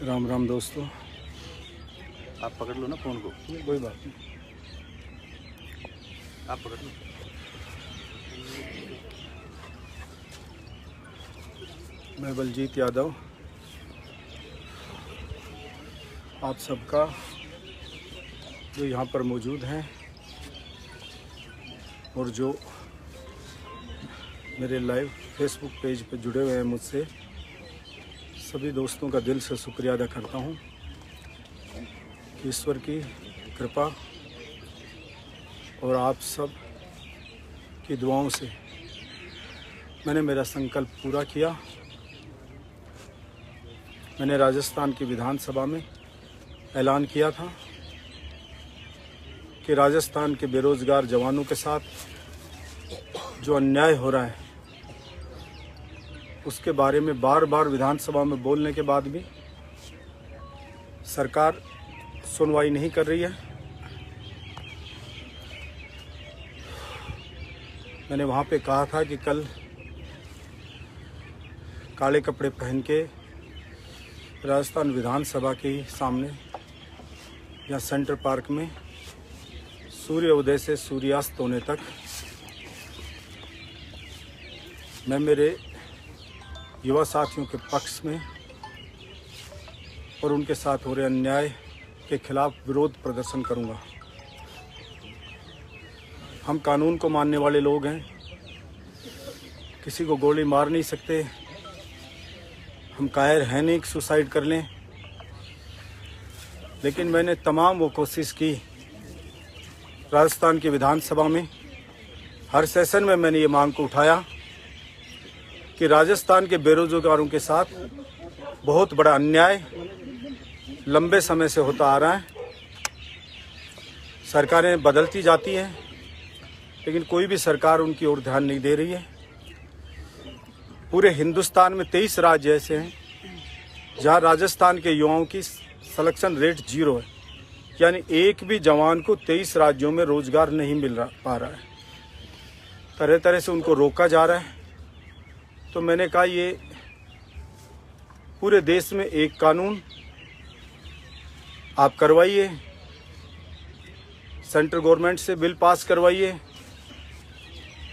राम राम दोस्तों। आप पकड़ लो ना फोन को। कोई बात नहीं, आप पकड़ लो। मैं बलजीत यादव आप सबका जो यहाँ पर मौजूद हैं और जो मेरे लाइव फेसबुक पेज पर जुड़े हुए हैं मुझसे, सभी दोस्तों का दिल से शुक्रिया अदा करता हूँ कि ईश्वर की कृपा और आप सब की दुआओं से मैंने मेरा संकल्प पूरा किया। मैंने राजस्थान की विधानसभा में ऐलान किया था कि राजस्थान के बेरोजगार जवानों के साथ जो अन्याय हो रहा है उसके बारे में बार बार विधानसभा में बोलने के बाद भी सरकार सुनवाई नहीं कर रही है। मैंने वहाँ पे कहा था कि कल काले कपड़े पहन के राजस्थान विधानसभा के सामने या सेंटर पार्क में सूर्य उदय से सूर्यास्त होने तक मैं मेरे युवा साथियों के पक्ष में और उनके साथ हो रहे अन्याय के खिलाफ विरोध प्रदर्शन करूंगा। हम कानून को मानने वाले लोग हैं, किसी को गोली मार नहीं सकते, हम कायर हैं नहीं कि सुसाइड कर लें। लेकिन मैंने तमाम वो कोशिश की राजस्थान की विधानसभा में, हर सेशन में मैंने ये मांग को उठाया कि राजस्थान के बेरोजगारों के साथ बहुत बड़ा अन्याय लंबे समय से होता आ रहा है। सरकारें बदलती जाती हैं लेकिन कोई भी सरकार उनकी ओर ध्यान नहीं दे रही है। पूरे हिंदुस्तान में 23 राज्य ऐसे हैं जहां राजस्थान के युवाओं की सिलेक्शन रेट 0 है, यानी एक भी जवान को 23 राज्यों में रोजगार नहीं पा रहा है। तरह तरह से उनको रोका जा रहा है। तो मैंने कहा ये पूरे देश में एक कानून आप करवाइए, सेंट्रल गवर्नमेंट से बिल पास करवाइए,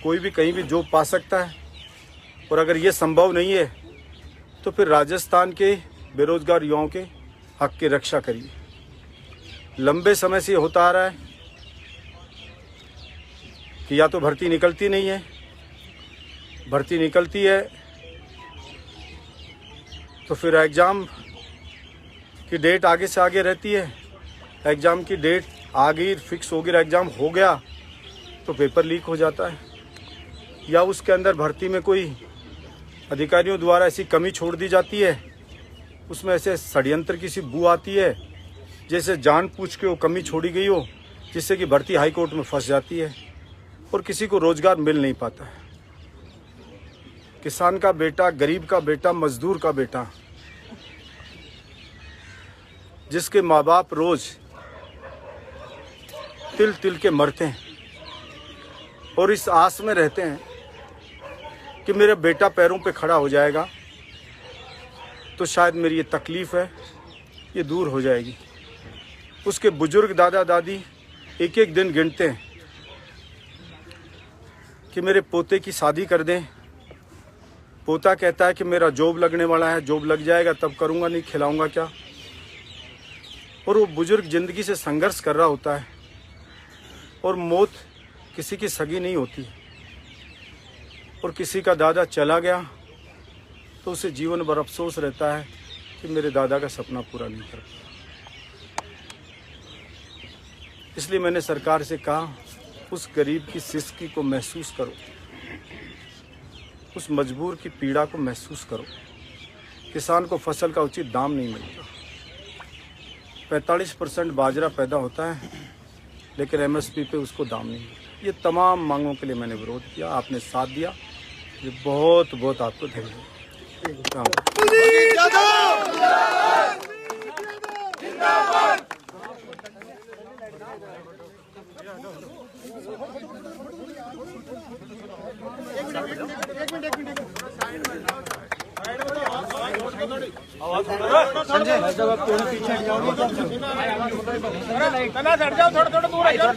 कोई भी कहीं भी जॉब पा सकता है। और अगर ये संभव नहीं है तो फिर राजस्थान के बेरोजगार युवाओं के हक की रक्षा करिए। लंबे समय से ये होता आ रहा है कि या तो भर्ती निकलती नहीं है, भर्ती निकलती है तो फिर एग्ज़ाम की डेट आगे से आगे रहती है, एग्ज़ाम की डेट आ गई, फिक्स हो गई, एग्ज़ाम हो गया तो पेपर लीक हो जाता है, या उसके अंदर भर्ती में कोई अधिकारियों द्वारा ऐसी कमी छोड़ दी जाती है, उसमें ऐसे षड्यंत्र की सी बू आती है जैसे जानबूझ के वो कमी छोड़ी गई हो, जिससे कि भर्ती हाई कोर्ट में फंस जाती है और किसी को रोजगार मिल नहीं पाता है। किसान का बेटा, गरीब का बेटा, मजदूर का बेटा, जिसके माँ बाप रोज तिल तिल के मरते हैं और इस आस में रहते हैं कि मेरा बेटा पैरों पे खड़ा हो जाएगा तो शायद मेरी ये तकलीफ़ है ये दूर हो जाएगी। उसके बुजुर्ग दादा दादी एक एक दिन गिनते हैं कि मेरे पोते की शादी कर दें। पोता कहता है कि मेरा जॉब लगने वाला है, जॉब लग जाएगा तब करूँगा, नहीं खिलाऊंगा क्या। और वो बुजुर्ग ज़िंदगी से संघर्ष कर रहा होता है और मौत किसी की सगी नहीं होती। और किसी का दादा चला गया तो उसे जीवन भर अफसोस रहता है कि मेरे दादा का सपना पूरा नहीं कर पाया। इसलिए मैंने सरकार से कहा उस गरीब की सिसकी को महसूस करो, उस मजबूर की पीड़ा को महसूस करो। किसान को फसल का उचित दाम नहीं मिलता, 45% बाजरा पैदा होता है लेकिन MSP पे उसको दाम नहीं मिलता। ये तमाम मांगों के लिए मैंने विरोध किया, आपने साथ दिया, ये बहुत बहुत आपको धन्यवाद। एक मिनट संजय जब आप थोड़ा पीछे हट जाओगे कना हट जाओ, थोड़ा थोड़ा दूर हट जाओ।